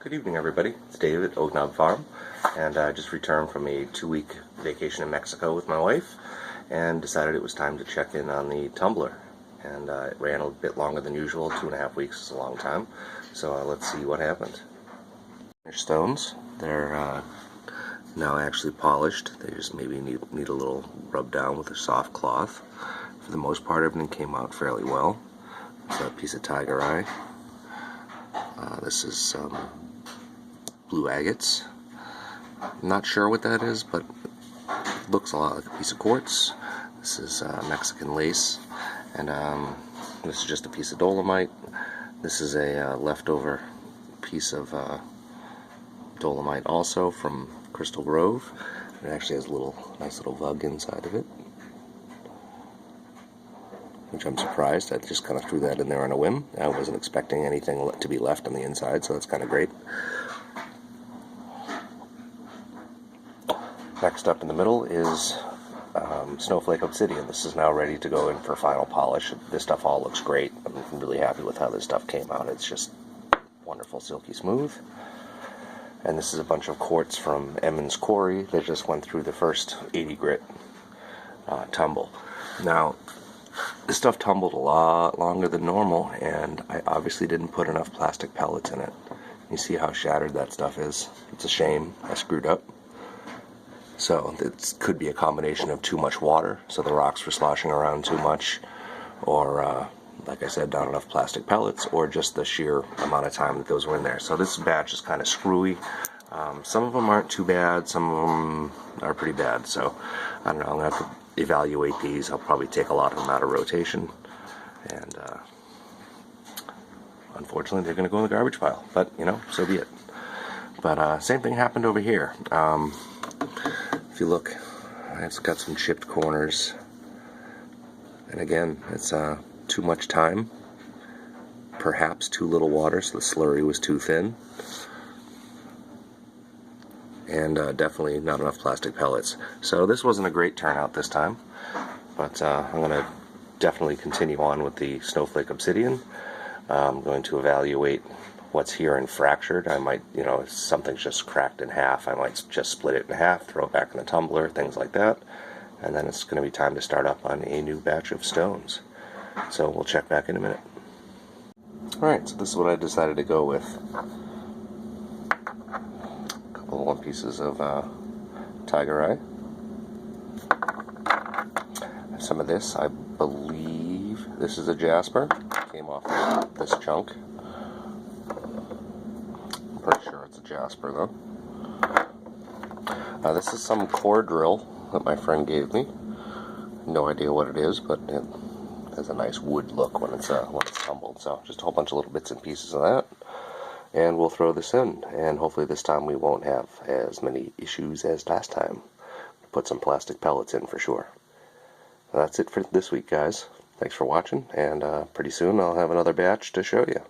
Good evening, everybody. It's Dave at Ognab Farm, and I just returned from a 2-week vacation in Mexico with my wife, and decided it was time to check in on the tumbler. And it ran a bit longer than usual. 2.5 weeks is a long time, so let's see what happened. They're stones. They're now actually polished. They just maybe need a little rub down with a soft cloth. For the most part, everything came out fairly well. It's a piece of tiger eye. This is some blue agates. I'm not sure what that is, but it looks a lot like a piece of quartz. This is Mexican lace, and this is just a piece of dolomite. This is a leftover piece of dolomite also from Crystal Grove. It actually has a nice little vug inside of it, which I'm surprised. I just kind of threw that in there on a whim. I wasn't expecting anything to be left on the inside, so that's kind of great. Next up in the middle is Snowflake Obsidian. This is now ready to go in for final polish. This stuff all looks great. I'm really happy with how this stuff came out. It's just wonderful, silky smooth. And this is a bunch of quartz from Emmons Quarry. They just went through the first 80 grit tumble. Now, this stuff tumbled a lot longer than normal, and I obviously didn't put enough plastic pellets in it. You see how shattered that stuff is? It's a shame. I screwed up. So it could be a combination of too much water, so the rocks were sloshing around too much, or like I said, not enough plastic pellets, or just the sheer amount of time that those were in there. So this batch is kind of screwy. Some of them aren't too bad, some of them are pretty bad, so I don't know, I'm going to have to evaluate these. I'll probably take a lot of them out of rotation, and unfortunately they're going to go in the garbage pile, but you know, so be it. But same thing happened over here. If you look, I've got some chipped corners, and again, it's too much time, perhaps too little water, so the slurry was too thin, and definitely not enough plastic pellets. So this wasn't a great turnout this time, but I'm going to definitely continue on with the Snowflake Obsidian. I'm going to evaluate what's here and fractured. I might, you know, if something's just cracked in half, I might just split it in half, throw it back in the tumbler, things like that. And then it's going to be time to start up on a new batch of stones. So we'll check back in a minute. Alright, so this is what I decided to go with. A couple of pieces of tiger eye. Some of this, I believe this is a jasper. Came off this chunk. Pretty sure it's a jasper though. This is some core drill that my friend gave me. No idea what it is, but it has a nice wood look when it's tumbled. So just a whole bunch of little bits and pieces of that, and we'll throw this in. And hopefully this time we won't have as many issues as last time. Put some plastic pellets in for sure. That's it for this week, guys. Thanks for watching, and pretty soon I'll have another batch to show you.